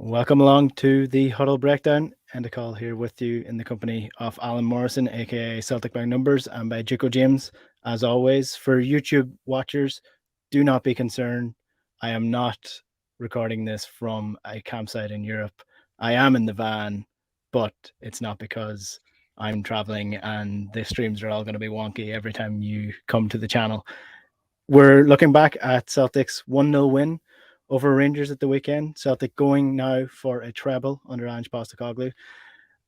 Welcome along to the Huddle Breakdown. Enda call here with you in the company of Alan Morrison, aka Celtic by Numbers, and by Juco James. As always, for YouTube watchers, do not be concerned. I am not recording this from a campsite in Europe. I am in the van, but it's not because I'm traveling and the streams are all going to be wonky every time you come to the channel. We're looking back at Celtic's 1-0 win over Rangers at the weekend. Celtic going now for a treble under Ange Postecoglou.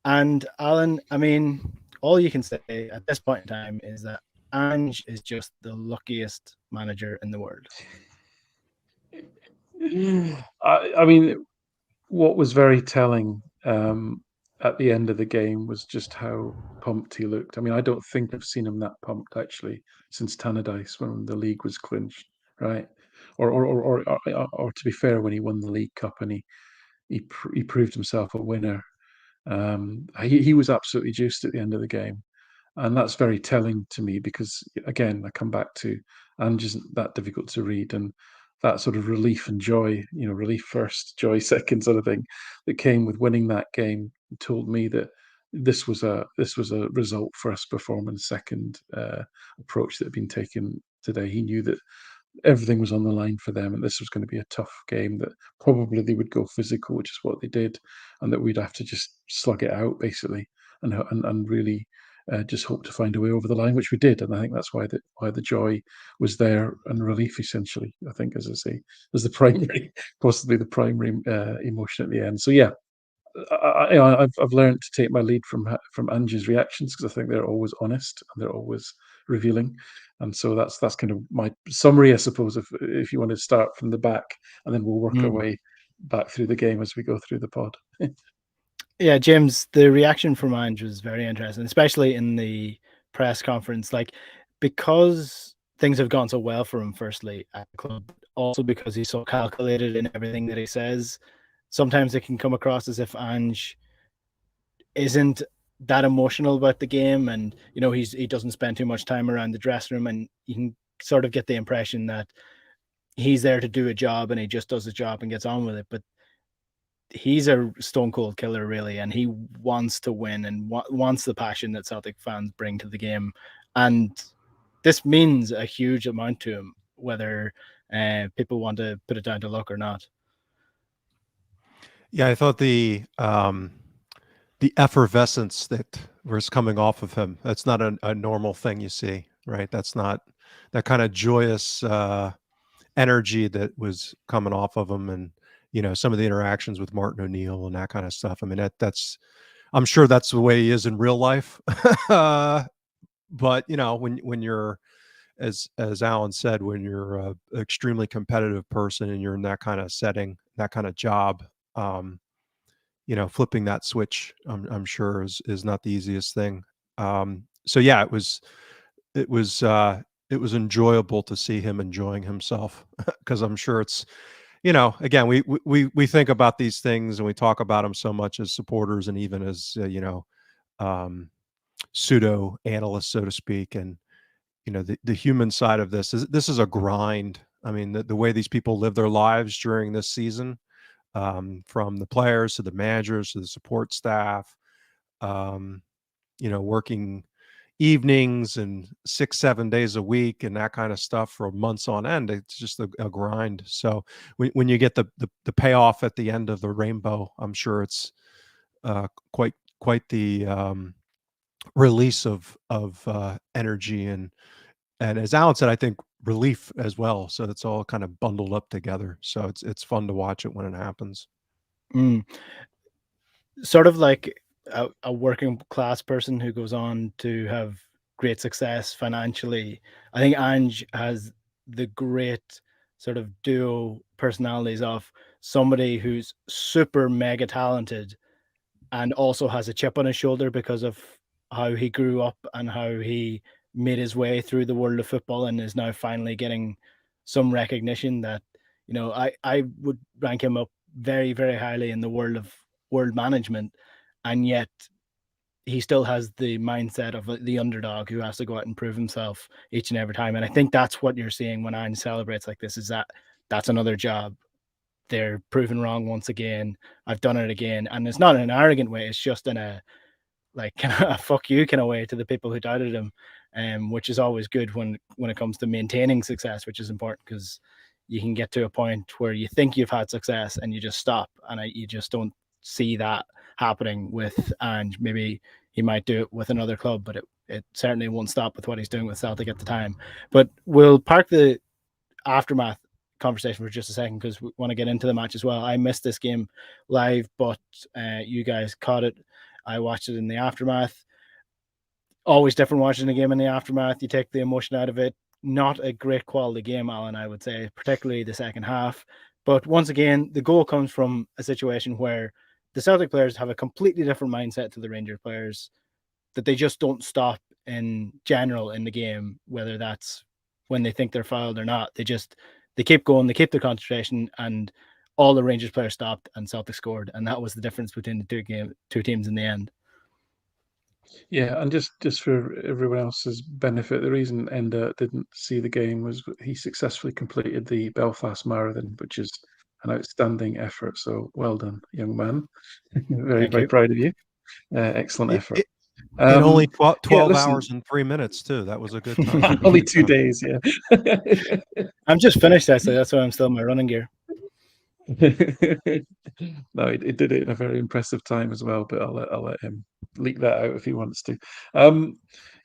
And Alan, I mean, all you can say at this point in time is that Ange is just the luckiest manager in the world. I mean, what was very telling at the end of the game was just how pumped he looked. I mean, I don't think I've seen him that pumped actually since Tannadice when the league was clinched, right? Or to be fair, when he won the League Cup and he proved himself a winner. He was absolutely juiced at the end of the game. And that's very telling to me because, again, I come back to Ange isn't that difficult to read. And that sort of relief and joy, relief first, joy second sort of thing that came with winning that game told me that this was a result first performance second approach that had been taken today. He knew that everything was on the line for them, and this was going to be a tough game that probably they would go physical, which is what they did, and that we'd have to just slug it out basically, and really just hope to find a way over the line, which we did. And I think that's why the joy was there and relief essentially. I think, as I say, as the primary, possibly the primary emotion at the end. So yeah, I've learned to take my lead from Ange's reactions because I think they're always honest and they're always revealing, and so that's kind of my summary, I suppose. If you want to start from the back, and then we'll work our way back through the game as we go through the pod. Yeah, James, the reaction from Ange was very interesting, especially in the press conference. Like, because things have gone so well for him, firstly, at the club, also because he's so calculated in everything that he says. Sometimes it can come across as if Ange isn't that emotional about the game, and he doesn't spend too much time around the dressing room, and you can sort of get the impression that he's there to do a job and he just does his job and gets on with it. But he's a stone cold killer, really, and he wants to win and wants the passion that Celtic fans bring to the game. And this means a huge amount to him, whether people want to put it down to luck or not. Yeah, I thought the effervescence that was coming off of him, that's not a normal thing you see, right? That's not that kind of joyous energy that was coming off of him. And some of the interactions with Martin O'Neill and that kind of stuff. I mean, that's I'm sure that's the way he is in real life. But when you're, as Alan said, when you're an extremely competitive person and you're in that kind of setting, that kind of job, flipping that switch, I'm sure is not the easiest thing. So yeah, it was enjoyable to see him enjoying himself because I'm sure it's, again, we think about these things and we talk about them so much as supporters and even as pseudo analysts, so to speak. And the human side of this is a grind. I mean, the way these people live their lives during this season, from the players to the managers to the support staff, working evenings and 6-7 days a week and that kind of stuff for months on end. It's just a grind. So when you get the payoff at the end of the rainbow, I'm sure it's quite the release of energy and as Alan said, I think relief as well. So it's all kind of bundled up together. So it's fun to watch it when it happens. Sort of like a working class person who goes on to have great success financially. I think Ange has the great sort of duo personalities of somebody who's super mega talented and also has a chip on his shoulder because of how he grew up and how he made his way through the world of football and is now finally getting some recognition that, I would rank him up very, very highly in the world of world management. And yet he still has the mindset of the underdog who has to go out and prove himself each and every time. And I think that's what you're seeing when Ange celebrates like this, is that's another job. they're proven wrong once again. I've done it again. And it's not in an arrogant way. It's just in a like kind of a fuck you kind of way to the people who doubted him, which is always good when it comes to maintaining success, which is important because you can get to a point where you think you've had success and you just stop, and you just don't see that happening with Ange. Maybe he might do it with another club, but it certainly won't stop with what he's doing with Celtic at the time. But we'll park the aftermath conversation for just a second because we want to get into the match as well. I missed this game live, but you guys caught it. I watched it in the aftermath. Always different watching a game in the aftermath. You take the emotion out of it. Not a great quality game, Alan, I would say, particularly the second half. But once again, the goal comes from a situation where the Celtic players have a completely different mindset to the Rangers players, that they just don't stop in general in the game, whether that's when they think they're fouled or not. They keep going, they keep their concentration, and all the Rangers players stopped and Celtic scored, and that was the difference between the two teams in the end. Yeah, and just for everyone else's benefit, the reason Enda didn't see the game was he successfully completed the Belfast Marathon, which is an outstanding effort. So well done, young man. Very, Thank very you. proud of you. Excellent It, effort. it, in only 12, Yeah, 12 listen, hours and 3 minutes too. That was a good time. only 2 days, yeah. I'm just finished, actually. That's why I'm still in my running gear. No, he did it in a very impressive time as well, but I'll let him leak that out if he wants to.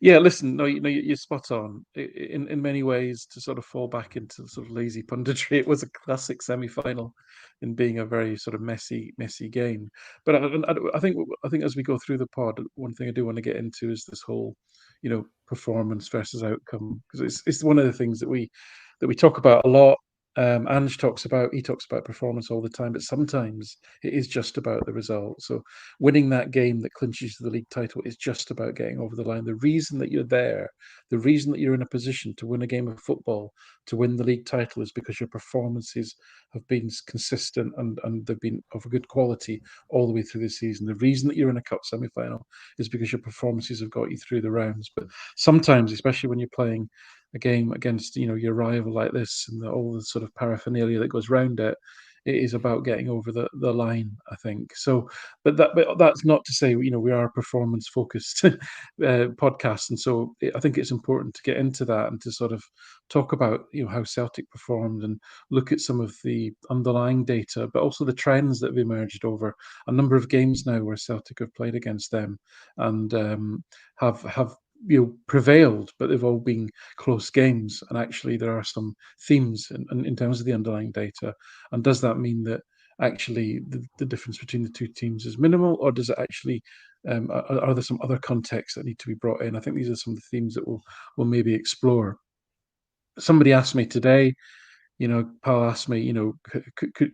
Yeah, listen, no, you're spot on. In many ways, to sort of fall back into sort of lazy punditry, it was a classic semi-final in being a very sort of messy game. But I think as we go through the pod, one thing I do want to get into is this whole, performance versus outcome, because it's one of the things that we talk about a lot. Ange talks about performance all the time, but sometimes it is just about the result. So winning that game that clinches the league title is just about getting over the line. The reason that you're there, the reason that you're in a position to win a game of football, to win the league title, is because your performances have been consistent and they've been of a good quality all the way through the season. The reason that you're in a cup semi-final is because your performances have got you through the rounds. But sometimes, especially when you're playing a game against your rival like this and all the sort of paraphernalia that goes around it, it is about getting over the line, I think. So, but that's not to say we are a performance focused podcast, and so I think it's important to get into that and to sort of talk about how Celtic performed and look at some of the underlying data, but also the trends that have emerged over a number of games now where Celtic have played against them and have prevailed, but they've all been close games. And actually, there are some themes in terms of the underlying data. And does that mean that actually the difference between the two teams is minimal, or does it actually are there some other contexts that need to be brought in? I think these are some of the themes that we'll maybe explore. Somebody asked me today, Paul asked me,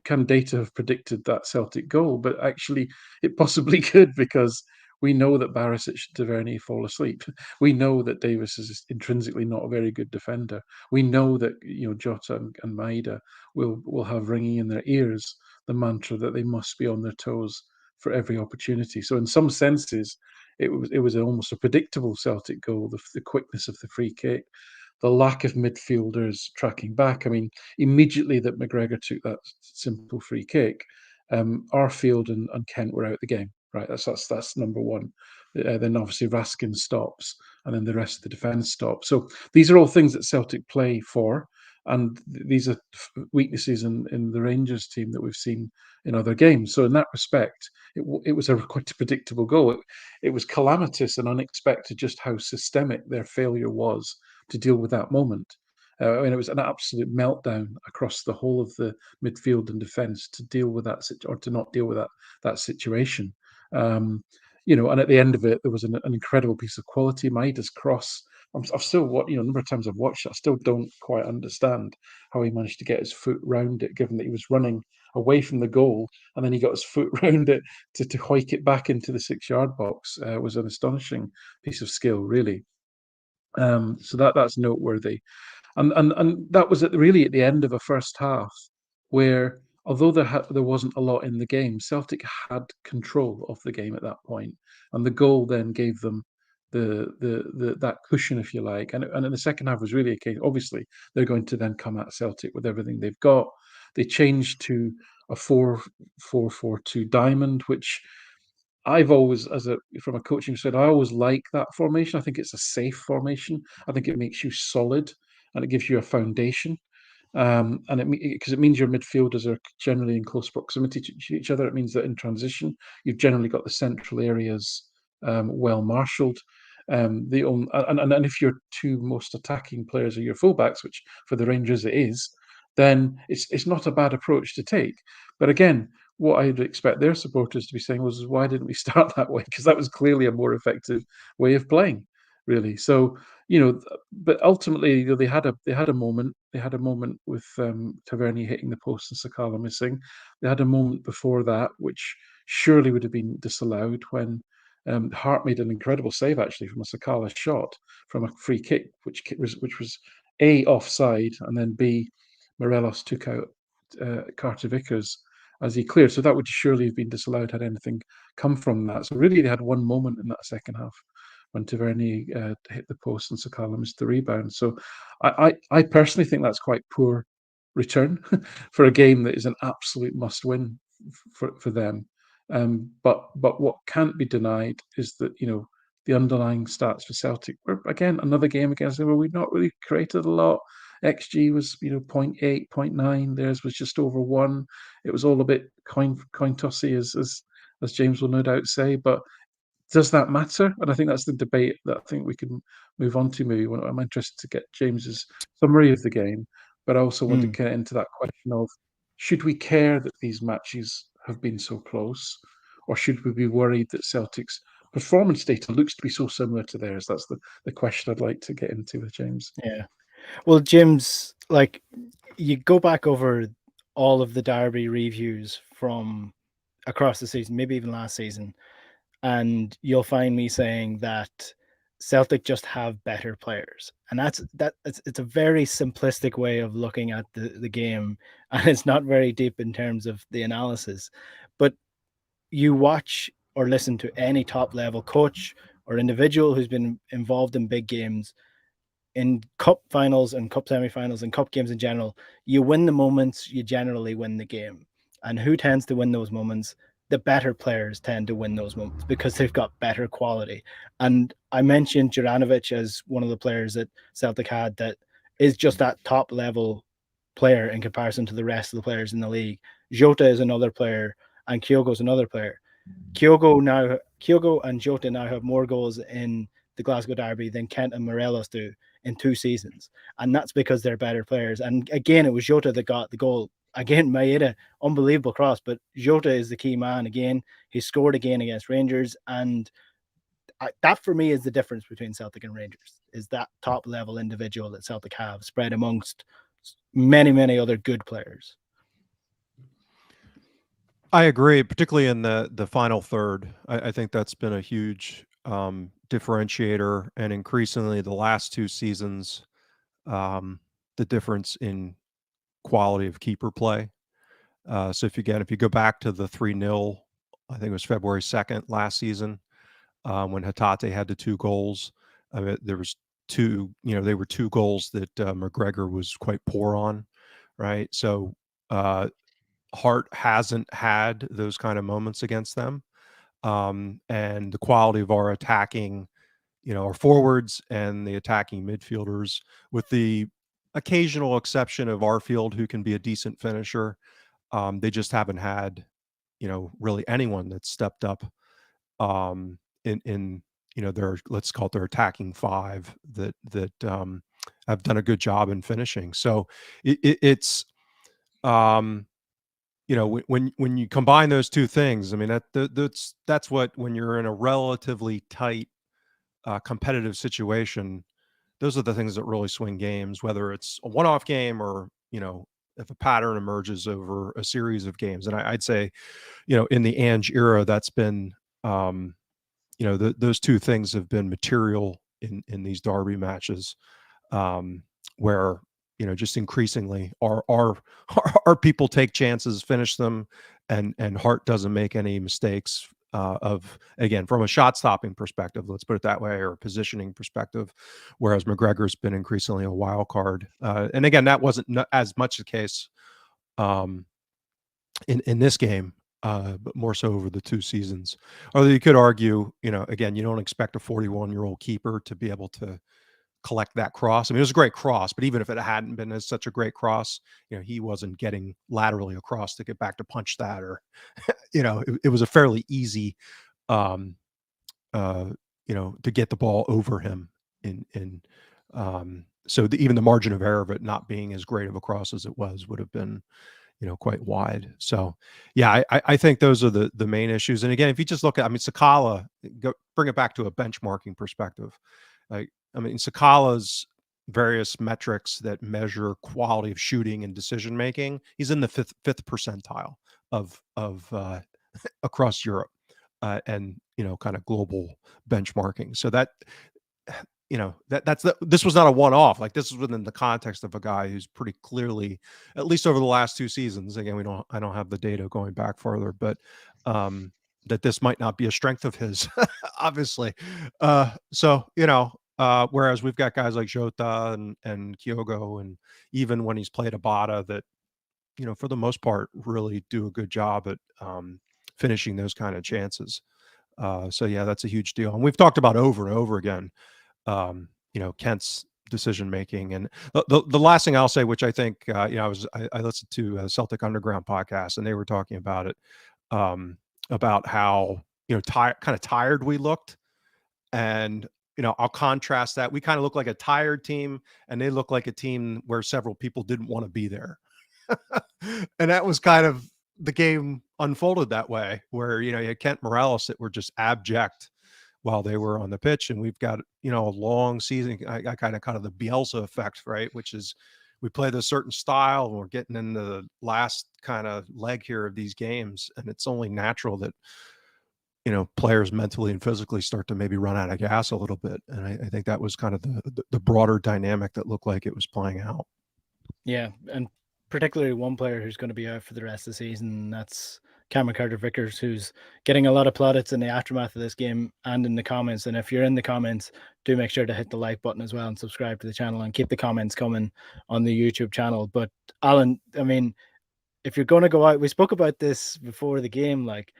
can data have predicted that Celtic goal? But actually, it possibly could, because we know that Barisic and Tavernier fall asleep. We know that Davis is intrinsically not a very good defender. We know that Jota and Maeda will have ringing in their ears the mantra that they must be on their toes for every opportunity. So in some senses, it was almost a predictable Celtic goal. The quickness of the free kick, the lack of midfielders tracking back. I mean, immediately that McGregor took that simple free kick, Arfield and Kent were out the game. Right, that's number one. Then obviously Raskin stops, and then the rest of the defence stops. So these are all things that Celtic play for, and these are weaknesses in the Rangers team that we've seen in other games. So in that respect, it was a quite a predictable goal. It was calamitous and unexpected just how systemic their failure was to deal with that moment. It was an absolute meltdown across the whole of the midfield and defence to deal with that, or to not deal with that situation. Um, and at the end of it, there was an incredible piece of quality. Maeda's cross. I've still a number of times I've watched it. I still don't quite understand how he managed to get his foot round it, given that he was running away from the goal, and then he got his foot round it to hoik it back into the 6-yard box. Was an astonishing piece of skill, really. So that's noteworthy, and that was really at the end of a first half where, although there wasn't a lot in the game, Celtic had control of the game at that point, and the goal then gave them that cushion, if you like. And in the second half was really a case. Obviously, they're going to then come at Celtic with everything they've got. They changed to a 4-4-4-2 diamond, which I've always, from a coaching side, I always like that formation. I think it's a safe formation. I think it makes you solid and it gives you a foundation. And because it means your midfielders are generally in close proximity to each other. It means that in transition, you've generally got the central areas well marshalled. And if your two most attacking players are your fullbacks, which for the Rangers it is, then it's not a bad approach to take. But again, what I'd expect their supporters to be saying was, why didn't we start that way? Because that was clearly a more effective way of playing, really. So, but ultimately, they had a moment. They had a moment with Tavernier hitting the post and Sakala missing. They had a moment before that, which surely would have been disallowed when Hart made an incredible save actually from a Sakala shot from a free kick, which was A, offside, and then B, Morelos took out Carter Vickers as he cleared. So that would surely have been disallowed had anything come from that. So really, they had one moment in that second half when Tavernier hit the post and Sakala missed the rebound. So I personally think that's quite poor return for a game that is an absolute must-win for them. But what can't be denied is that the underlying stats for Celtic were again another game against them where we've not really created a lot. XG was 0.8, 0.9. Theirs was just over 1. It was all a bit coin tossy, as James will no doubt say. But does that matter? And I think that's the debate that I think we can move on to. Maybe I'm interested to get James's summary of the game, but I also want to get into that question of, should we care that these matches have been so close, or should we be worried that Celtic's performance data looks to be so similar to theirs? That's the question I'd like to get into with James. Yeah. Well, James, like, you go back over all of the Derby reviews from across the season, maybe even last season, and you'll find me saying that Celtic just have better players. And it's a very simplistic way of looking at the game, and it's not very deep in terms of the analysis. But you watch or listen to any top level coach or individual who's been involved in big games, in cup finals and cup semifinals and cup games in general, you win the moments, you generally win the game. And who tends to win those moments? The better players tend to win those moments because they've got better quality. And I mentioned Juranovic as one of the players that Celtic had that is just that top level player in comparison to the rest of the players in the league. Jota is another player, and Kyogo is another player. Kyogo and Jota now have more goals in the Glasgow Derby than Kent and Morelos do in 2 seasons. And that's because they're better players. And again, it was Jota that got the goal. Again, Maeda, unbelievable cross, but Jota is the key man again. He scored again against Rangers. And that for me is the difference between Celtic and Rangers, is that top level individual that Celtic have spread amongst many, many other good players. I agree, particularly in the final third. I think that's been a huge differentiator, and increasingly the last 2 seasons, the difference in quality of keeper play. So if you go back to the 3-0, I think it was February 2nd last season, when Hatate had the 2 goals. I mean, there was 2, they were 2 goals that McGregor was quite poor on, right? So Hart hasn't had those kind of moments against them. And the quality of our attacking, our forwards and the attacking midfielders, with the occasional exception of Arfield, who can be a decent finisher, they just haven't had, really anyone that's stepped up in their, let's call it their attacking 5 that have done a good job in finishing. So it's when you combine those 2 things, I mean, that's what, when you're in a relatively tight competitive situation, those are the things that really swing games, whether it's a one-off game or if a pattern emerges over a series of games. And I'd say in the Ange era, that's been those 2 things have been material in these derby matches, where just increasingly our people take chances, finish them, and Hart doesn't make any mistakes, again, from a shot stopping perspective, let's put it that way, or a positioning perspective, whereas McGregor's been increasingly a wild card. And again, that wasn't as much the case in this game, but more so over the 2 seasons. Although you could argue, again, you don't expect a 41-year-old keeper to be able to collect that cross. I mean, it was a great cross, but even if it hadn't been as such a great cross, he wasn't getting laterally across to get back to punch that, or it was a fairly easy, um, to get the ball over him in. So even the margin of error of it not being as great of a cross as it was would have been, quite wide. So, yeah, I think those are the main issues. And again, if you just look at, I mean, Sakala, bring it back to a benchmarking perspective. I mean, Sakala's various metrics that measure quality of shooting and decision making, he's in the fifth percentile of across Europe, and kind of global benchmarking. So that this was not a one-off. Like, this was within the context of a guy who's pretty clearly, at least over the last 2 seasons, again, I don't have the data going back farther, but that this might not be a strength of his, obviously. So whereas we've got guys like Jota and Kyogo, and even when he's played Abada, that for the most part really do a good job at finishing those kind of chances. So yeah, that's a huge deal, and we've talked about over and over again, Kent's decision making. And the last thing I'll say, which I think, I listened to a Celtic Underground podcast, and they were talking about it, about how kind of tired we looked, and I'll contrast that. We kind of look like a tired team, and they look like a team where several people didn't want to be there. And that was kind of the game unfolded that way, where you had Kent Morales that were just abject while they were on the pitch. And we've got a long season. I kind of the Bielsa effect, right? Which is, we play this certain style, and we're getting into the last kind of leg here of these games, and it's only natural that players mentally and physically start to maybe run out of gas a little bit. And I think that was kind of the broader dynamic that looked like it was playing out. Yeah, and particularly one player who's going to be out for the rest of the season, that's Cameron Carter-Vickers, who's getting a lot of plaudits in the aftermath of this game and in the comments. And if you're in the comments, do make sure to hit the like button as well and subscribe to the channel, and keep the comments coming on the YouTube channel. But Alan, I mean, if you're going to go out, we spoke about this before the game, like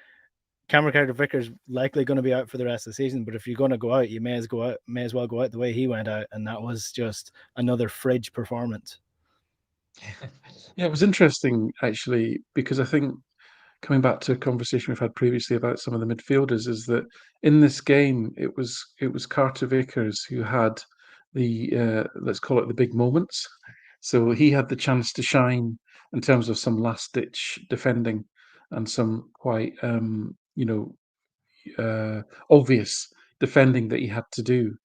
Cameron Carter-Vickers likely going to be out for the rest of the season, but if you're going to go out, you may as well go out the way he went out, and that was just another fridge performance. Yeah, it was interesting actually, because I think, coming back to a conversation we've had previously about some of the midfielders, is that in this game it was Carter Vickers who had the let's call it the big moments. So he had the chance to shine in terms of some last ditch defending and some quite obvious defending that he had to do.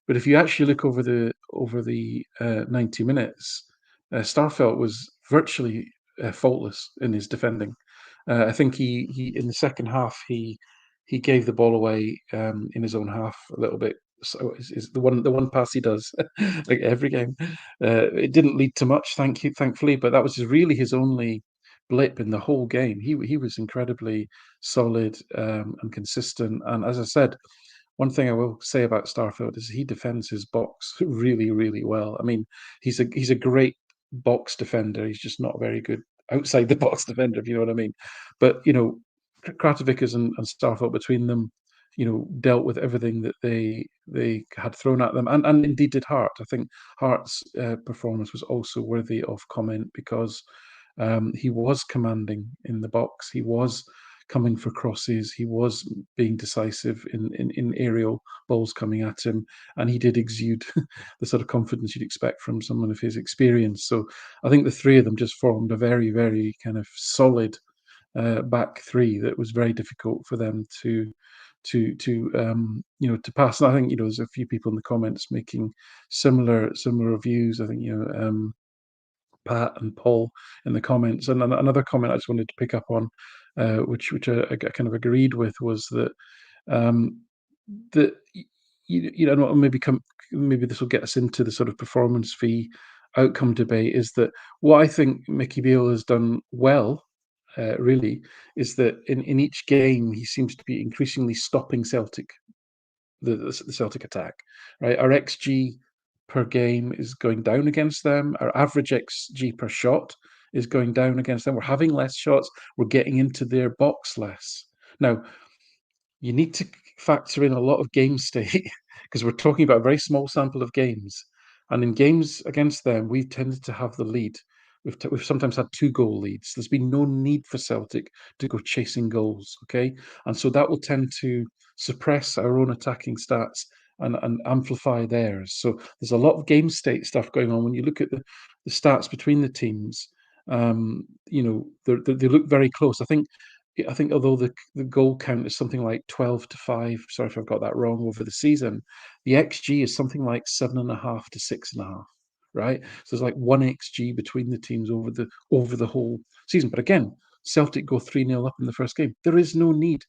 But if you actually look over the 90 minutes, Starfelt was virtually faultless in his defending. I think he in the second half he gave the ball away in his own half a little bit. So is the one pass he does like every game. It didn't lead to much, thankfully, but that was really his only blip in the whole game. He was incredibly solid and consistent. And as I said, one thing I will say about Starfield is he defends his box really, really well. I mean, he's a great box defender. He's just not very good outside the box defender, if you know what I mean. But Kratovikas and Starfield, between them, dealt with everything that they had thrown at them, and indeed did Hart. I think Hart's performance was also worthy of comment, because he was commanding in the box. He was coming for crosses. He was being decisive in aerial balls coming at him, and he did exude the sort of confidence you'd expect from someone of his experience. So I think the three of them just formed a very, very kind of solid back three that was very difficult for them to pass. And I think there's a few people in the comments making similar views. I think Pat and Paul in the comments. And another comment I just wanted to pick up on, which I kind of agreed with, was that that maybe this will get us into the sort of performance fee outcome debate. Is that what I think Mickey Beale has done well? Really, is that in each game he seems to be increasingly stopping Celtic, the Celtic attack. Right, our XG per game is going down against them. Our average XG per shot is going down against them. We're having less shots. We're getting into their box less. Now, you need to factor in a lot of game state because we're talking about a very small sample of games. And in games against them, we've tended to have the lead. We've sometimes had 2-goal leads. There's been no need for Celtic to go chasing goals, okay? And so that will tend to suppress our own attacking stats and amplify theirs. So there's a lot of game state stuff going on when you look at the stats between the teams. You know, they look very close. I think although the goal count is something like 12-5, sorry if I've got that wrong, over the season, the XG is something like 7.5 to 6.5, right? So there's like 1 XG between the teams over the whole season. But again, Celtic go 3-0 up in the first game. There is no need.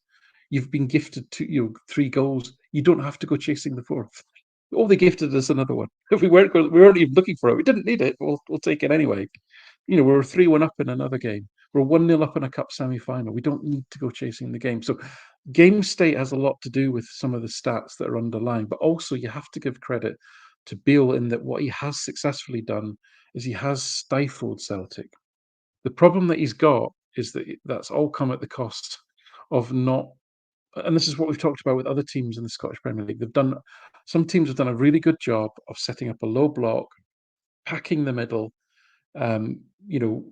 You've been gifted 3 goals. You don't have to go chasing the fourth. Oh, they gifted us another one. If we weren't even looking for it. We didn't need it. We'll take it anyway. You know, we're 3-1 up in another game. We're 1-0 up in a cup semi-final. We don't need to go chasing the game. So game state has a lot to do with some of the stats that are underlying, but also you have to give credit to Beale in that what he has successfully done is he has stifled Celtic. The problem that he's got is that that's all come at the cost of not, and this is what we've talked about with other teams in the Scottish Premier League. Some teams have done a really good job of setting up a low block, packing the middle, you know,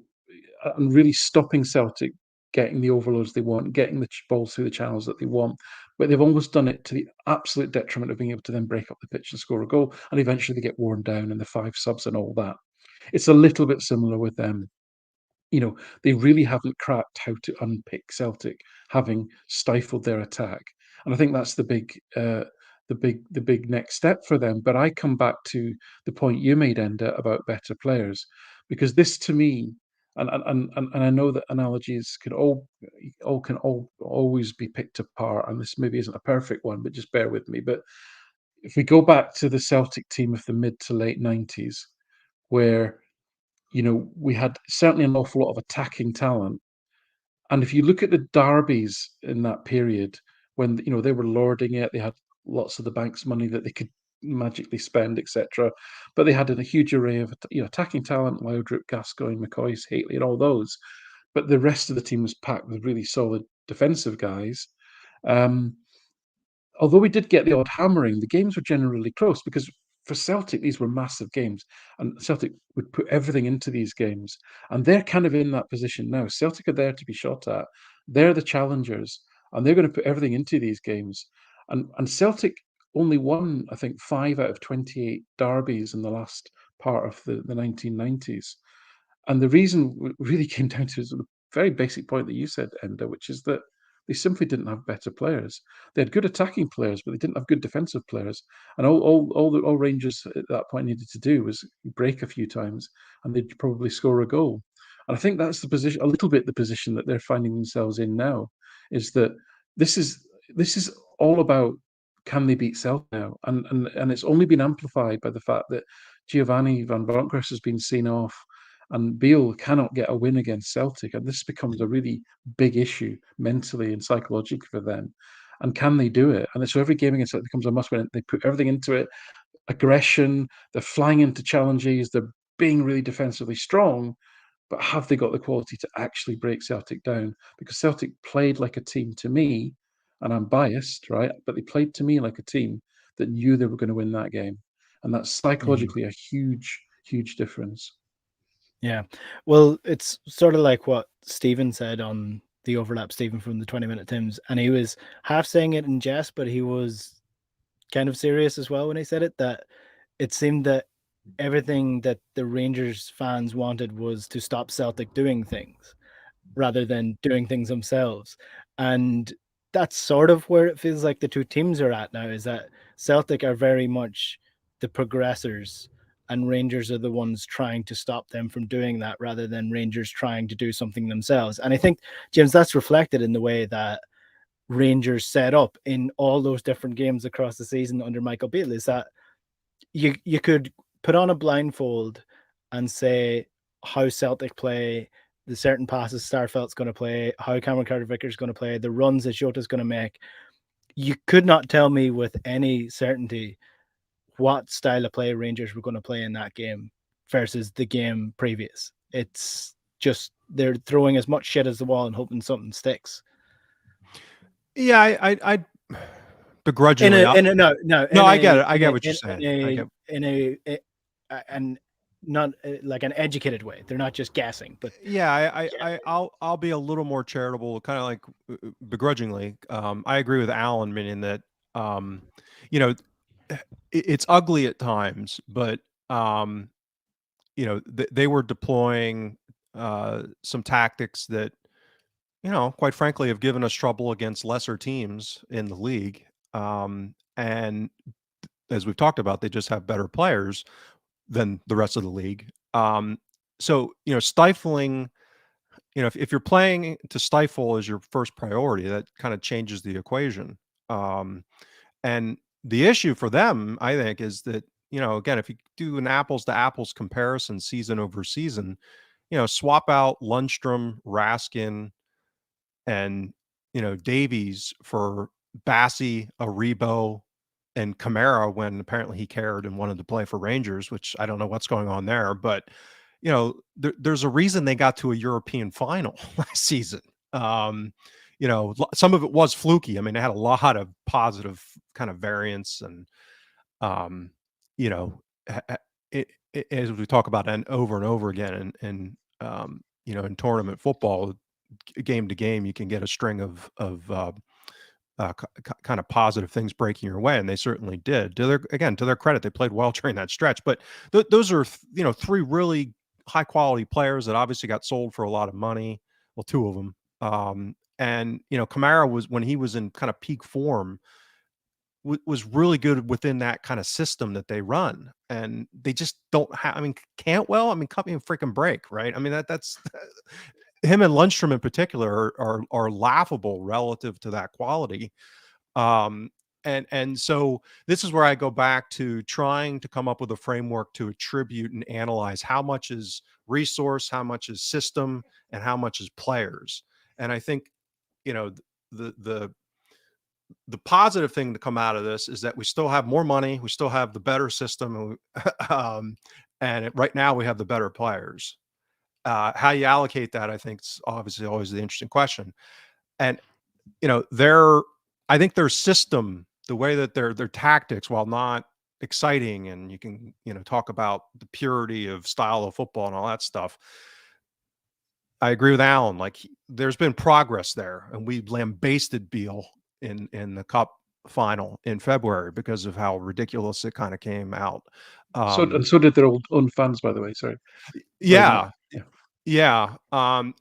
and really stopping Celtic getting the overloads they want, getting the balls through the channels that they want. But they've almost done it to the absolute detriment of being able to then break up the pitch and score a goal. And eventually they get worn down and the 5 subs and all that. It's a little bit similar with them. You know, they really haven't cracked how to unpick Celtic, having stifled their attack. And I think that's the big next step for them. But I come back to the point you made, Enda, about better players, because this to me, and I know that analogies can always be picked apart, and this maybe isn't a perfect one, but just bear with me. But if we go back to the Celtic team of the mid to late 90s, where we had certainly an awful lot of attacking talent. And if you look at the derbies in that period, when they were lording it, they had lots of the bank's money that they could magically spend, etc. But they had a huge array of attacking talent: Laudrup, Gascoigne, McCoy, Haitley, and all those. But the rest of the team was packed with really solid defensive guys. Um, Although we did get the odd hammering, the games were generally close because for Celtic, these were massive games, and Celtic would put everything into these games. And they're kind of in that position now. Celtic are there to be shot at. They're the challengers, and they're going to put everything into these games. And Celtic only won, I think, 5 out of 28 derbies in the last part of the 1990s. And the reason really came down to is a very basic point that you said, Enda, which is that they simply didn't have better players. They had good attacking players, but they didn't have good defensive players. And all Rangers at that point needed to do was break a few times, and they'd probably score a goal. And I think that's the position, a little bit the position that they're finding themselves in now, is that this is all about, can they beat Celtic now? And it's only been amplified by the fact that Giovanni van Bronckhorst has been seen off, and Beale cannot get a win against Celtic, and this becomes a really big issue mentally and psychologically for them. And can they do it? And so every game against Celtic becomes a must-win. They put everything into it: aggression. They're flying into challenges. They're being really defensively strong. But have they got the quality to actually break Celtic down? Because Celtic played like a team to me, and I'm biased, right? But they played to me like a team that knew they were going to win that game, and that's psychologically a huge, huge difference. Yeah. Well, it's sort of like what Stephen said on the overlap, Stephen from the 20-minute Tims, and he was half saying it in jest, but he was kind of serious as well when he said it, that it seemed that everything that the Rangers fans wanted was to stop Celtic doing things rather than doing things themselves. And that's sort of where it feels like the two teams are at now, is that Celtic are very much the progressors and Rangers are the ones trying to stop them from doing that rather than Rangers trying to do something themselves. And I think, James, that's reflected in the way that Rangers set up in all those different games across the season under Michael Beale, is that you could put on a blindfold and say how Celtic play, the certain passes Starfelt's going to play, how Cameron Carter-Vickers is going to play, the runs that Jota's going to make. You could not tell me with any certainty what style of play Rangers were going to play in that game versus the game previous. It's just they're throwing as much shit as the wall and hoping something sticks. Yeah, I begrudgingly. No, I get it. I get what you're saying. And not like an educated way. They're not just guessing, but yeah, I'll be a little more charitable, kind of like begrudgingly. I agree with Alan, meaning that you know, it's ugly at times, but you know, they were deploying some tactics that, you know, quite frankly, have given us trouble against lesser teams in the league. And as we've talked about, they just have better players than the rest of the league. So, you know, stifling, you know, if you're playing to stifle as your first priority, that kind of changes the equation. And the issue for them, I think, is that, you know, again, if you do an apples to apples comparison season over season, you know, swap out Lundstrom, Raskin, and, you know, Davies for Bassey, Aribo, and Kamara when apparently he cared and wanted to play for Rangers, which I don't know what's going on there. But, you know, there's a reason they got to a European final last season. You know, some of it was fluky. I mean, they had a lot of positive kind of variance and, you know, as we talk about and over again, and you know, in tournament football, game to game, you can get a string of kind of positive things breaking your way, and they certainly did. To their credit, they played well during that stretch. But those are you know, three really high quality players that obviously got sold for a lot of money. Well, two of them, and you know, Kamara was, when he was in kind of peak form, was really good within that kind of system that they run, and they just don't have. I mean, Cantwell. I mean, cut me a freaking break, right? I mean, that's him and Lundstrom in particular are laughable relative to that quality. And so this is where I go back to trying to come up with a framework to attribute and analyze how much is resource, how much is system, and how much is players. And I think, you know, the positive thing to come out of this is that we still have more money, we still have the better system, and right now we have the better players. How you allocate that, I think, is obviously always the interesting question. And you know, I think their system, the way that their tactics, while not exciting, and you can, you know, talk about the purity of style of football and all that stuff. I agree with Alan. Like, there's been progress there, and we lambasted Beal in the Cup final in February because of how ridiculous it kind of came out. So did their own fans, by the way. Sorry. Yeah. Yeah.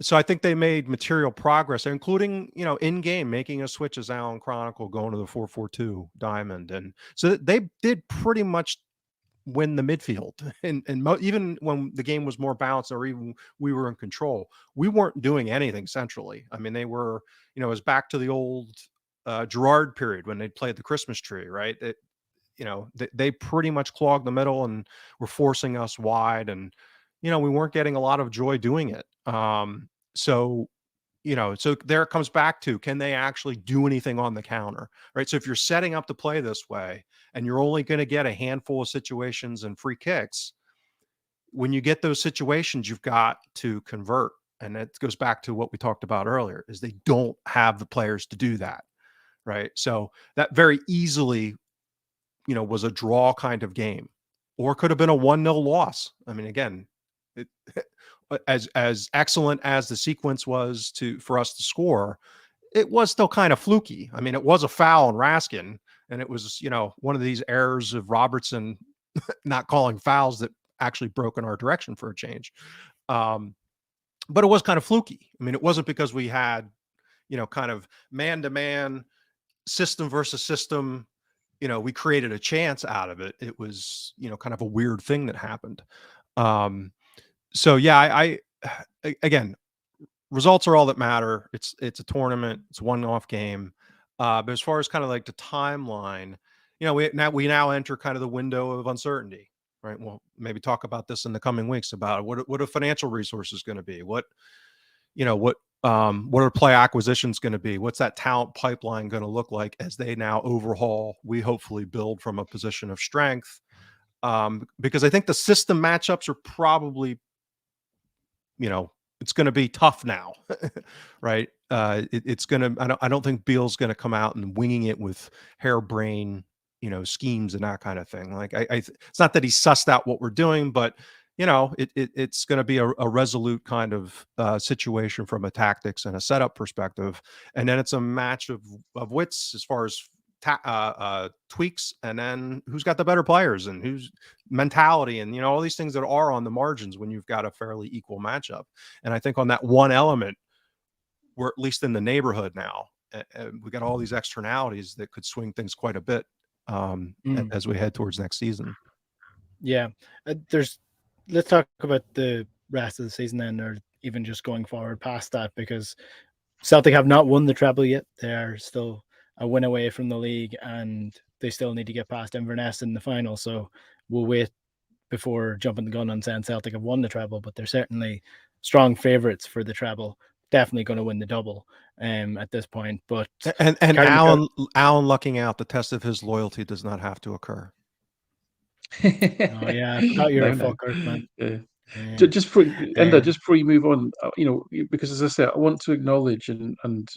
So I think they made material progress, including, you know, in game, making a switch, as Alan Chronicle, going to the 4-4-2 diamond. And so they did pretty much win the midfield. And even when the game was more balanced, or even we were in control, we weren't doing anything centrally. I mean, they were, you know, it was back to the old Gerard period when they played the Christmas tree, right? You know, they pretty much clogged the middle and were forcing us wide, and you know, we weren't getting a lot of joy doing it. So, you know, so there it comes back to, can they actually do anything on the counter, right? So if you're setting up to play this way and you're only going to get a handful of situations and free kicks, when you get those situations, you've got to convert. And it goes back to what we talked about earlier, is they don't have the players to do that, right? So that very easily, you know, was a draw kind of game, or could have been a 1-0 loss. I mean, again, as excellent as the sequence was for us to score, it was still kind of fluky. I mean, it was a foul on Raskin, and it was, you know, one of these errors of Robertson not calling fouls that actually broke in our direction for a change. But it was kind of fluky. I mean, it wasn't because we had, you know, kind of man-to-man, system versus system, you know, we created a chance out of it. It was, you know, kind of a weird thing that happened. So yeah, I again, results are all that matter. It's a tournament. It's a one-off game. But as far as kind of like the timeline, you know, we now enter kind of the window of uncertainty, right? We'll maybe talk about this in the coming weeks about what are financial resources going to be? What are play acquisitions going to be? What's that talent pipeline going to look like as they now overhaul? We hopefully build from a position of strength, because I think the system matchups are probably, you know, it's going to be tough now, right? It's going to. I don't think Beal's going to come out and winging it with harebrained, schemes and that kind of thing. Like it's not that he sussed out what we're doing, but it's going to be a resolute kind of situation from a tactics and a setup perspective, and then it's a match of wits as far as tweaks, and then who's got the better players and who's mentality, and all these things that are on the margins when you've got a fairly equal matchup. And I think on that one element, we're at least in the neighborhood now. We got all these externalities that could swing things quite a bit as we head towards next season. Yeah, let's talk about the rest of the season then, or even just going forward past that, because Celtic have not won the treble yet. They are still a win away from the league, and they still need to get past Inverness in the final. So we'll wait before jumping the gun on saying Celtic have won the treble, but they're certainly strong favourites for the treble. Definitely going to win the double at this point. But and Alan lucking out, the test of his loyalty does not have to occur. Oh yeah, I forgot you're a fucker, man. Yeah. Just before you move on, because as I said, I want to acknowledge and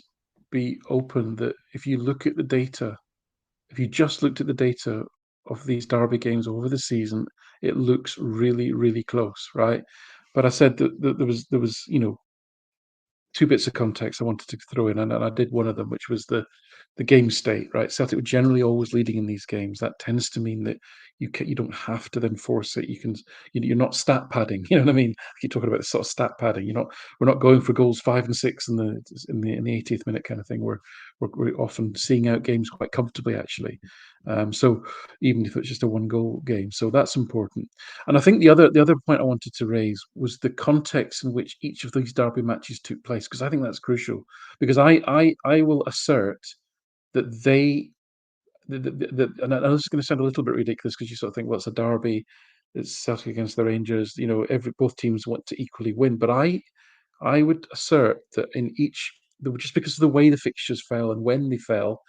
be open that if you look at the data, if you just looked at the data of these derby games over the season, it looks really, really close, right? But I said that there was two bits of context I wanted to throw in, and I did one of them, which was the game state, right? Celtic were generally always leading in these games. That tends to mean that you don't have to then force it. You're not stat padding. You know what I mean? I keep talking about this sort of stat padding. We're not going for goals 5 and 6 in the 80th minute kind of thing. We're often seeing out games quite comfortably, actually. So even if it's just a 1-goal game, so that's important. And I think the other point I wanted to raise was the context in which each of these derby matches took place, because I think that's crucial. Because I will assert that and I know this is going to sound a little bit ridiculous because you sort of think, well, it's a derby, it's Celtic against the Rangers, both teams want to equally win. But I would assert that in each, just because of the way the fixtures fell and when they fell,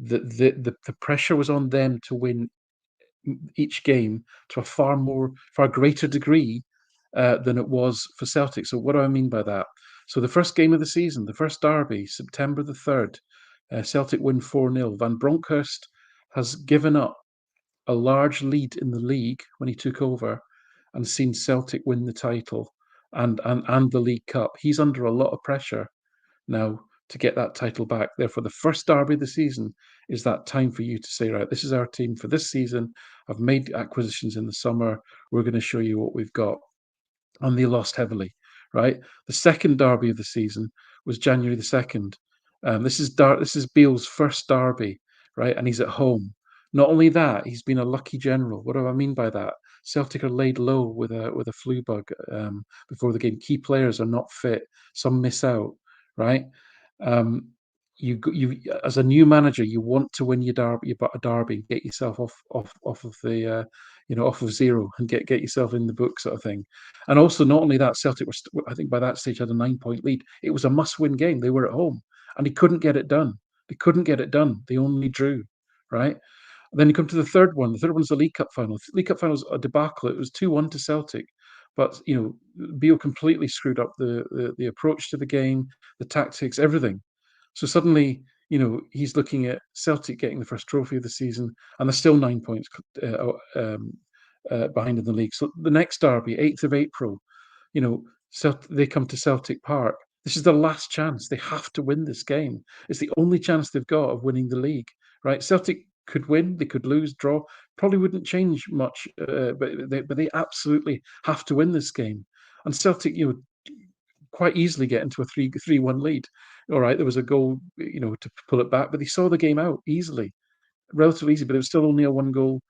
that the pressure was on them to win each game to a far greater degree than it was for Celtic. So what do I mean by that? So the first game of the season, the first derby, September the 3rd, Celtic win 4-0. Van Bronckhorst has given up a large lead in the league when he took over and seen Celtic win the title and the League Cup. He's under a lot of pressure now to get that title back. Therefore, the first derby of the season is that time for you to say, right, this is our team for this season. I've made acquisitions in the summer. We're going to show you what we've got. And they lost heavily, right? The second derby of the season was January the 2nd. This is Beale's first derby, right? And he's at home. Not only that, he's been a lucky general. What do I mean by that? Celtic are laid low with a flu bug before the game. Key players are not fit. Some miss out, right? You as a new manager, you want to win your derby, get yourself off of the off of zero and get yourself in the book, sort of thing. And also, not only that, Celtic were, I think by that stage, had a 9-point lead. It was a must-win game. They were at home, and he couldn't get it done. They only drew, right? And then you come to the third one. The third one's the League Cup final. The League Cup final was a debacle. It was 2-1 to Celtic, but Beale completely screwed up the approach to the game, the tactics, everything. So suddenly, he's looking at Celtic getting the first trophy of the season, and they're still 9 points behind in the league. So the next derby, 8th of April, they come to Celtic Park. This is their last chance. They have to win this game. It's the only chance they've got of winning the league, right? Celtic could win, they could lose, draw, probably wouldn't change much, but they absolutely have to win this game. And Celtic, quite easily get into a 3-1 lead. All right, there was a goal, to pull it back, but they saw the game out easily, relatively easy. But it was still only a one goal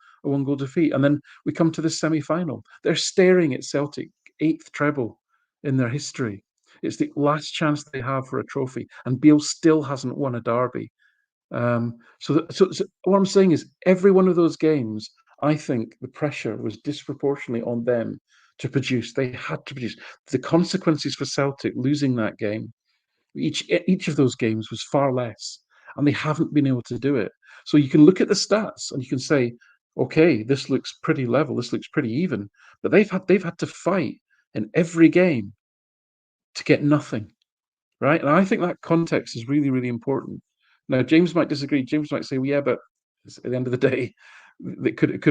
defeat. And then we come to the semi-final. They're staring at Celtic 8th treble in their history. It's the last chance they have for a trophy, and Beale still hasn't won a derby. So what I'm saying is, every one of those games, I think the pressure was disproportionately on them to produce. They had to produce. The consequences for Celtic losing that game, each of those games, was far less, and they haven't been able to do it. So you can look at the stats and you can say, okay, this looks pretty level, this looks pretty even, but they've had to fight in every game to get nothing, right? And I think that context is really, really important. Now, James might disagree. James might say, well, yeah, but at the end of the day, they could,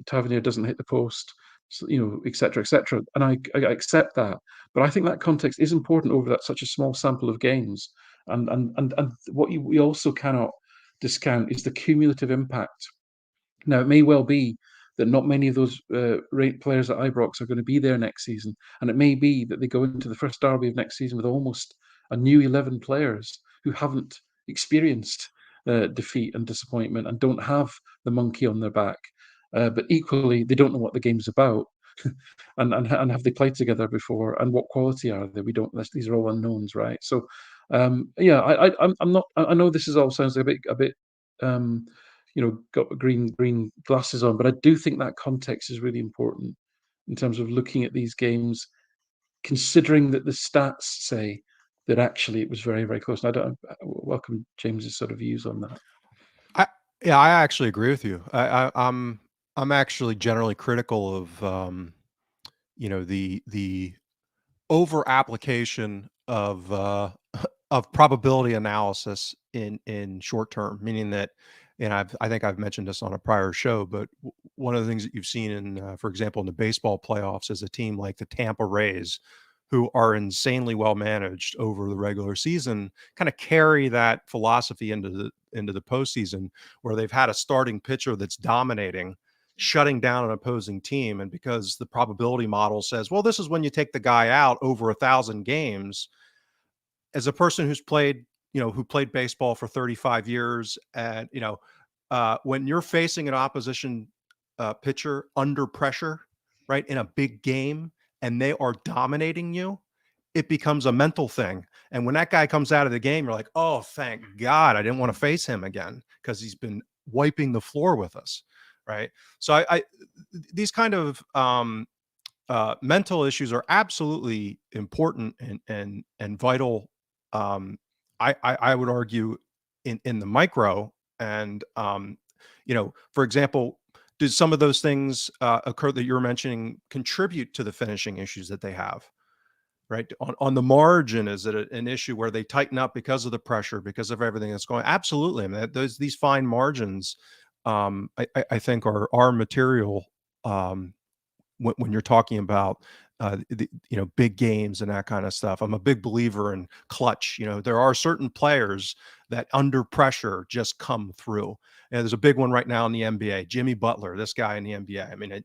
Tavernier doesn't hit the post, so, et cetera, et cetera. And I accept that. But I think that context is important over that such a small sample of games. And what we also cannot discount is the cumulative impact. Now, it may well be that not many of those players at Ibrox are going to be there next season, and it may be that they go into the first derby of next season with almost a new 11 players who haven't experienced defeat and disappointment and don't have the monkey on their back. But equally, they don't know what the game's about, and have they played together before, and what quality are they? We don't. These are all unknowns, right? So, yeah, I'm not. I know this is all sounds a bit. Got green glasses on, but I do think that context is really important in terms of looking at these games, considering that the stats say that actually it was very, very close. And I welcome James's sort of views on that. I actually agree with you. I'm actually generally critical of the over application of probability analysis in short term, meaning that, and I think I've mentioned this on a prior show, but one of the things that you've seen in, for example, in the baseball playoffs is a team like the Tampa Rays, who are insanely well managed over the regular season, kind of carry that philosophy into the postseason, where they've had a starting pitcher that's dominating, shutting down an opposing team. And because the probability model says, well, this is when you take the guy out over 1,000 games, as a person who played baseball for 35 years, and, when you're facing an opposition pitcher under pressure, right, in a big game, and they are dominating you, it becomes a mental thing. And when that guy comes out of the game, you're like, oh, thank God I didn't want to face him again, because he's been wiping the floor with us. Right. So these kind of mental issues are absolutely important and vital. I would argue in the micro, and for example, do some of those things occur that you're mentioning contribute to the finishing issues that they have? Right. On the margin, is it an issue where they tighten up because of the pressure, because of everything that's going? Absolutely. I mean, these fine margins, I think are material when you're talking about big games and that kind of stuff. I'm a big believer in clutch. There are certain players that under pressure just come through. And there's a big one right now in the NBA, Jimmy Butler, this guy in the NBA. I mean,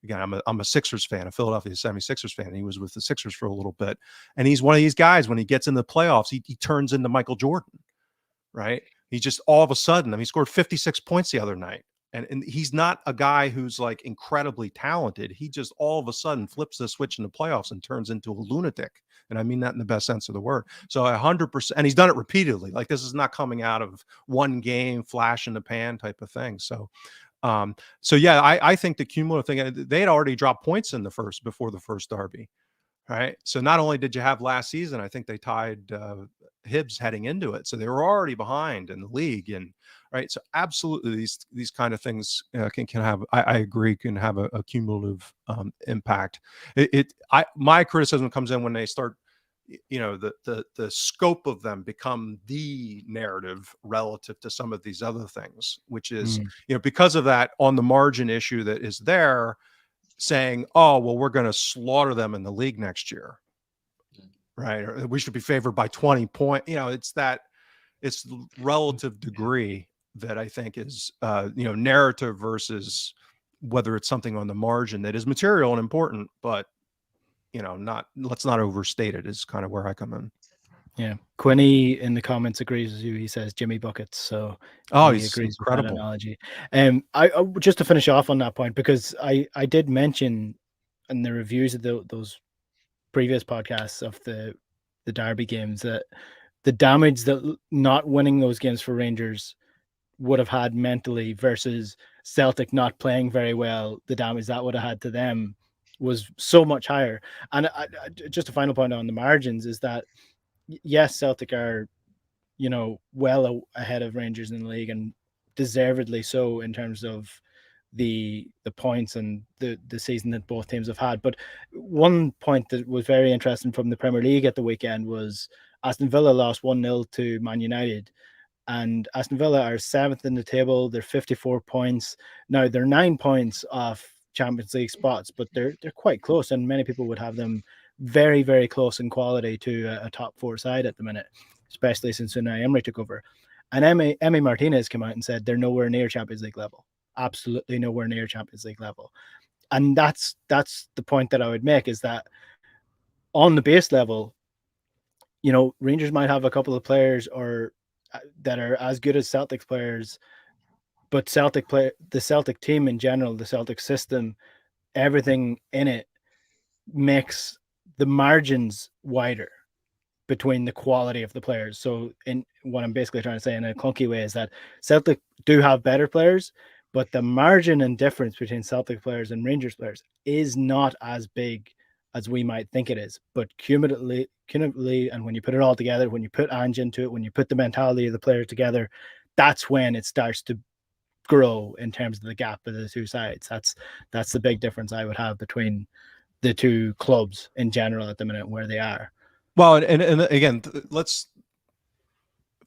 again, I'm a Sixers fan, a Philadelphia 76ers fan. He was with the Sixers for a little bit. And he's one of these guys, when he gets in the playoffs, he turns into Michael Jordan, right? He just all of a sudden, he scored 56 points the other night. And he's not a guy who's like incredibly talented. He just all of a sudden flips the switch in the playoffs and turns into a lunatic. And I mean that in the best sense of the word. So 100%, and he's done it repeatedly. Like, this is not coming out of one game, flash in the pan type of thing. So yeah, I think the cumulative thing, they had already dropped points in before the first derby, right? So not only did you have last season, I think they tied Hibs heading into it, so they were already behind in the league, and right. So absolutely, these kind of things can have, I agree, can have a cumulative impact. My criticism comes in when they start, the scope of them become the narrative relative to some of these other things, which is, because of that on the margin issue that is there, saying, oh, well, we're going to slaughter them in the league next year, right? Or we should be favored by 20 points. It's relative degree that I think is, narrative versus whether it's something on the margin that is material and important, but let's not overstate it, is kind of where I come in. Yeah, Quinny in the comments agrees with you. He says Jimmy buckets, so he agrees incredible. with that analogy. I just to finish off on that point, because I did mention in the reviews of those previous podcasts of the derby games that the damage that not winning those games for Rangers would have had mentally versus Celtic not playing very well, the damage that would have had to them was so much higher. And just a final point on the margins is that, yes, Celtic are, well ahead of Rangers in the league, and deservedly so in terms of the points and the season that both teams have had. But one point that was very interesting from the Premier League at the weekend was Aston Villa lost 1-0 to Man United. And Aston Villa are 7th in the table. They're 54 points. Now, they're 9 points off Champions League spots, but they're quite close, and many people would have them very, very close in quality to a top 4 side at the minute, especially since Unai Emery took over. And Emi Martinez came out and said they're nowhere near Champions League level. Absolutely nowhere near Champions League level. And that's the point that I would make, is that on the base level, Rangers might have a couple of players that are as good as Celtic players, but the Celtic team in general, the Celtic system, everything in it makes the margins wider between the quality of the players. So in what I'm basically trying to say in a clunky way is that Celtic do have better players, but the margin and difference between Celtic players and Rangers players is not as big as we might think it is. But cumulatively, and when you put it all together, when you put Ange into it, when you put the mentality of the player together, that's when it starts to grow in terms of the gap of the two sides. That's the big difference I would have between the two clubs in general at the minute where they are. Well, and again, let's,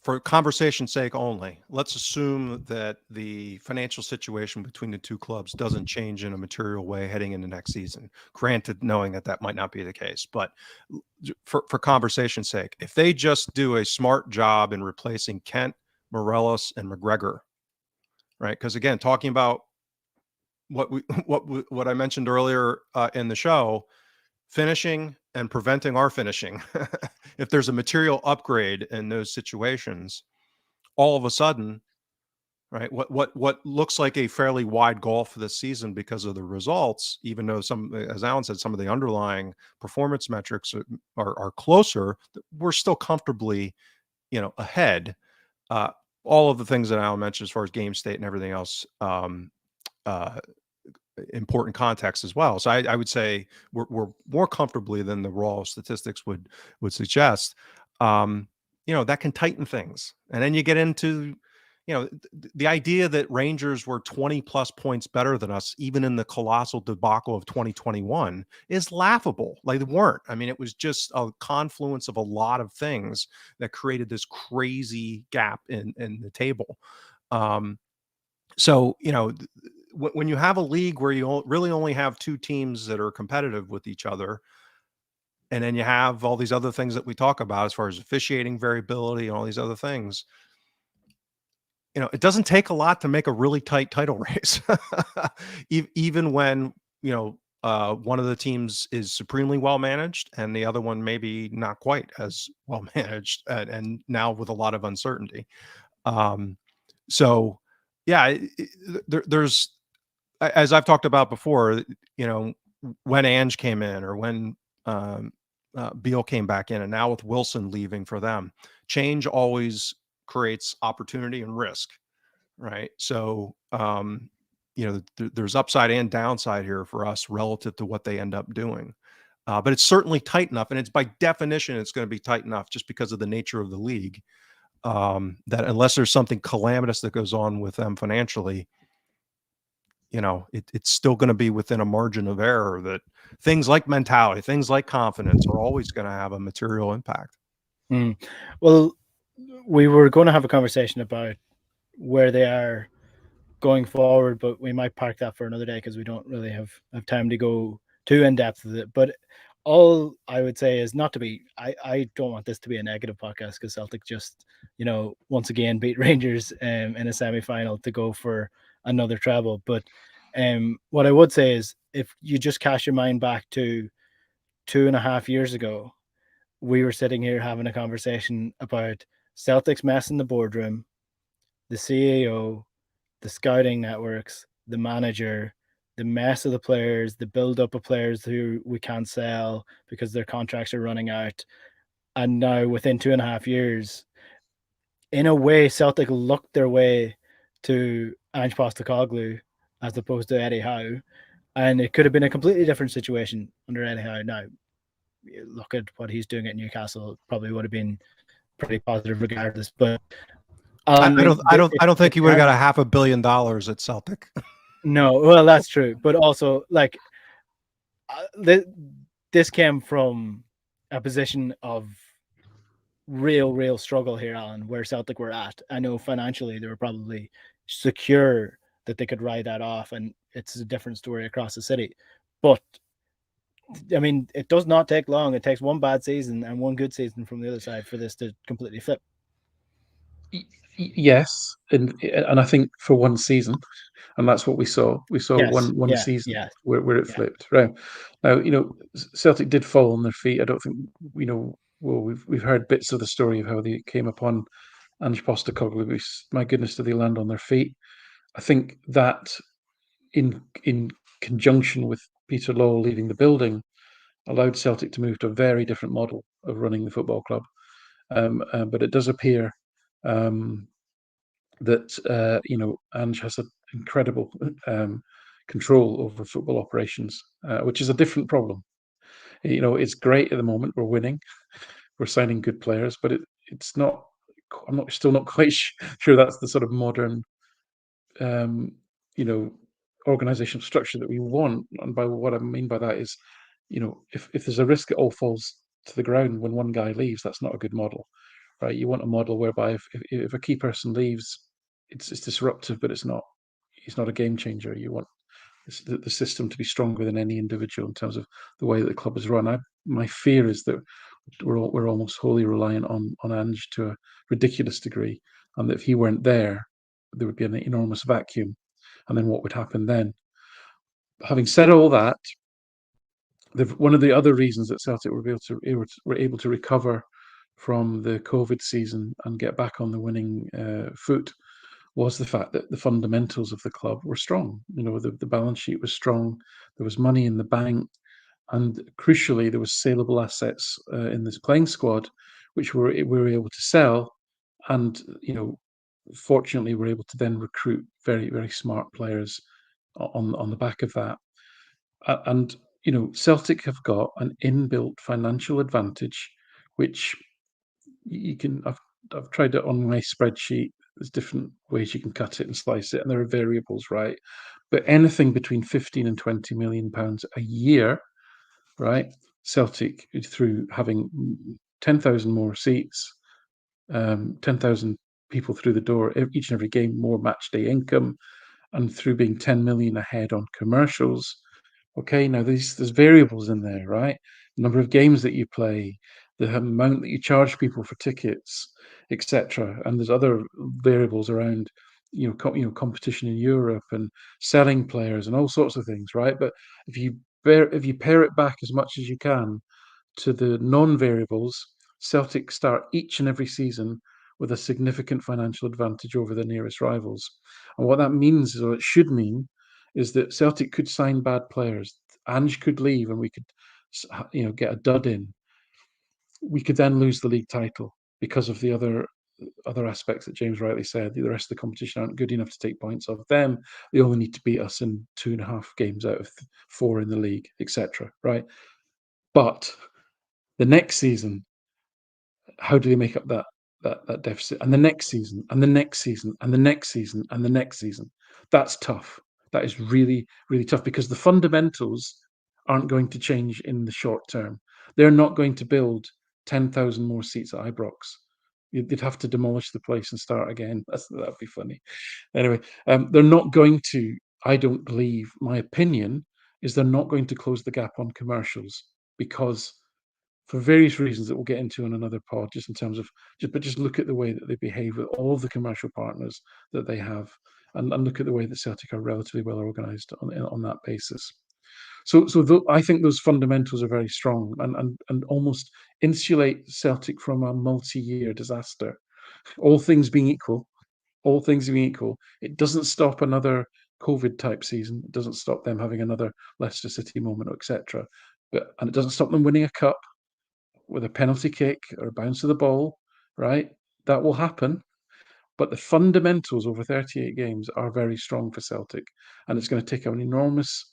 for conversation's sake only, let's assume that the financial situation between the two clubs doesn't change in a material way heading into next season. Granted, knowing that might not be the case, but for conversation's sake, if they just do a smart job in replacing Kent, Morelos, and McGregor, right? Because again, talking about what I mentioned earlier in the show, finishing and preventing our finishing. If there's a material upgrade in those situations, all of a sudden, right, what looks like a fairly wide gulf this season because of the results, even though as Alan said, some of the underlying performance metrics are closer, we're still comfortably, ahead. All of the things that Alan mentioned as far as game state and everything else, important context as well. So I would say we're more comfortably than the raw statistics would suggest. That can tighten things, and then you get into the idea that Rangers were 20 plus points better than us, even in the colossal debacle of 2021, is laughable. Like, they weren't. I mean, it was just a confluence of a lot of things that created this crazy gap in the table. So when you have a league where you really only have two teams that are competitive with each other, and then you have all these other things that we talk about as far as officiating variability and all these other things, it doesn't take a lot to make a really tight title race. Even when, one of the teams is supremely well managed and the other one maybe not quite as well managed, and now with a lot of uncertainty. So yeah, there's, as I've talked about before, when Ange came in, or when Beal came back in, and now with Wilson leaving for them, change always creates opportunity and risk, right? So, there's upside and downside here for us relative to what they end up doing. But it's certainly tight enough, and it's by definition, it's going to be tight enough just because of the nature of the league, that unless there's something calamitous that goes on with them financially, it's still going to be within a margin of error that things like mentality, things like confidence are always going to have a material impact. Well, we were going to have a conversation about where they are going forward, but we might park that for another day because we don't really have time to go too in depth with it. But all I would say is not to be, I don't want this to be a negative podcast, because Celtic just, once again beat Rangers in a semi-final to go for another treble. But what I would say is, if you just cast your mind back to 2.5 years ago, we were sitting here having a conversation about Celtic's mess in the boardroom, the CEO, the scouting networks, the manager, the mess of the players, the build-up of players who we can't sell because their contracts are running out. And now, within 2.5 years, in a way, Celtic looked their way to Ange Postecoglou as opposed to Eddie Howe. And it could have been a completely different situation under Eddie Howe. Now, look at what he's doing at Newcastle. It probably would have been pretty positive regardless. But I don't think he would have got $500 million at Celtic. No, well, that's true, but also like this came from a position of real struggle here, Alan, where Celtic were at. I know financially they were probably secure that they could ride that off, and it's a different story across the city. But I mean, it does not take long. It takes one bad season and one good season from the other side for this to completely flip. Yes, and I think for one season, and that's what we saw. We saw Yes, one yeah, season yeah, where it yeah. flipped. Right now, Celtic did fall on their feet. I don't think Well, we've heard bits of the story of how they came upon Ange Postecoglou. My goodness, did they land on their feet? I think that in conjunction with Peter Lawwell leaving the building, allowed Celtic to move to a very different model of running the football club. But it does appear um, that Ange has an incredible control over football operations, which is a different problem. It's great at the moment. We're winning, we're signing good players, but it's not. I'm not still not quite sure that's the sort of modern, um, you know, organizational structure that we want. And by what I mean by that is, if there's a risk it all falls to the ground when one guy leaves, that's not a good model, right? You want a model whereby if a key person leaves, it's disruptive, but it's not a game changer. You want the system to be stronger than any individual in terms of the way that the club is run. My fear is that we're almost wholly reliant on Ange to a ridiculous degree, and that if he weren't there, there would be an enormous vacuum. And then what would happen then? Having said all that, one of the other reasons that Celtic were able to recover from the COVID season and get back on the winning foot was the fact that the fundamentals of the club were strong. The balance sheet was strong. There was money in the bank, and crucially, there was saleable assets in this playing squad, which we were able to sell, and fortunately, we're able to then recruit very smart players on the back of that. And Celtic have got an inbuilt financial advantage, which you can. I've tried it on my spreadsheet. There's different ways you can cut it and slice it, and there are variables, right? But anything between 15 and 20 million pounds a year, right? Celtic, through having 10,000 more seats, 10,000 people through the door each and every game, more match day income, and through being 10 million ahead on commercials. Okay, now there's variables in there, right? The number of games that you play, the amount that you charge people for tickets, etc. And there's other variables around, competition in Europe and selling players and all sorts of things, right? But if you pare it back as much as you can to the non-variables, Celtic start each and every season with a significant financial advantage over the nearest rivals. And what that means, or it should mean, is that Celtic could sign bad players. Ange could leave, and we could, get a dud in. We could then lose the league title because of the other aspects that James rightly said. The rest of the competition aren't good enough to take points off them. They only need to beat us in 2.5 games out of 4 in the league, etc. Right? But the next season, how do they make up that deficit? And the next season, and the next season, and the next season, and the next season. That's tough. That is really tough because the fundamentals aren't going to change in the short term. They're not going to build 10,000 more seats at Ibrox. They'd have to demolish the place and start again. That'd be funny. Anyway, they're not going to. I don't believe. My opinion is they're not going to close the gap on commercials because for various reasons that we'll get into in another pod, just in terms of just look at the way that they behave with all of the commercial partners that they have, and look at the way that Celtic are relatively well organised on that basis. I think those fundamentals are very strong and almost insulate Celtic from a multi-year disaster. All things being equal, it doesn't stop another COVID type season. It doesn't stop them having another Leicester City moment, etc. And it doesn't stop them winning a cup with a penalty kick or a bounce of the ball, right? That will happen. But the fundamentals over 38 games are very strong for Celtic. And it's going to take an enormous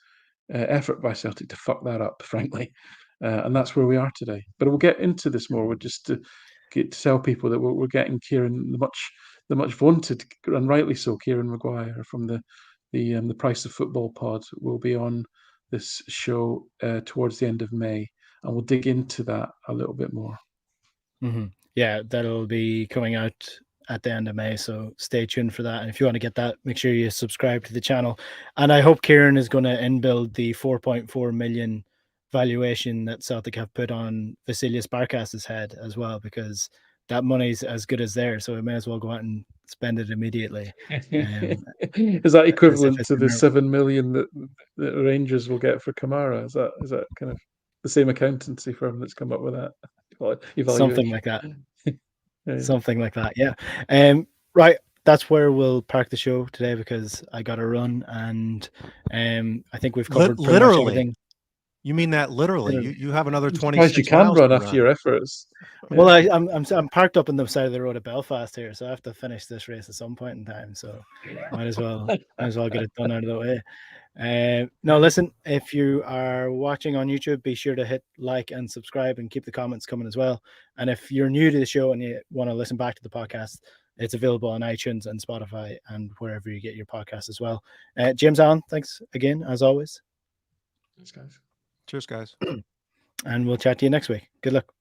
effort by Celtic to fuck that up, frankly. And that's where we are today. But we'll get into this more. We're just to tell people that we're getting Kieran, the much vaunted, and rightly so, Kieran Maguire from the the Price of Football pod will be on this show towards the end of May, and we'll dig into that a little bit more. Mm-hmm. Yeah, that'll be coming out at the end of May, so stay tuned for that. And if you want to get that, make sure you subscribe to the channel. And I hope Kieran is going to inbuild the 4.4 million valuation that Celtic have put on Vasilius Barkas's head as well, because that money's as good as theirs, so we may as well go out and spend it immediately. Is that equivalent to the remember. 7 million that Rangers will get for Kamara? Is that kind of the same accountancy firm that's come up with that evaluation? Something like that. Something like that, yeah. Right, that's where we'll park the show today because I got to run, and I think we've covered pretty much everything. You mean that literally? You have another 26 miles you can run after your efforts. Well, I'm parked up on the side of the road at Belfast here, so I have to finish this race at some point in time. So might as well get it done out of the way. No, listen, if you are watching on YouTube, be sure to hit like and subscribe and keep the comments coming as well. And if you're new to the show and you want to listen back to the podcast, it's available on iTunes and Spotify and wherever you get your podcasts as well. James Allen, thanks again, as always. Thanks, guys. Cheers, guys. And we'll chat to you next week. Good luck.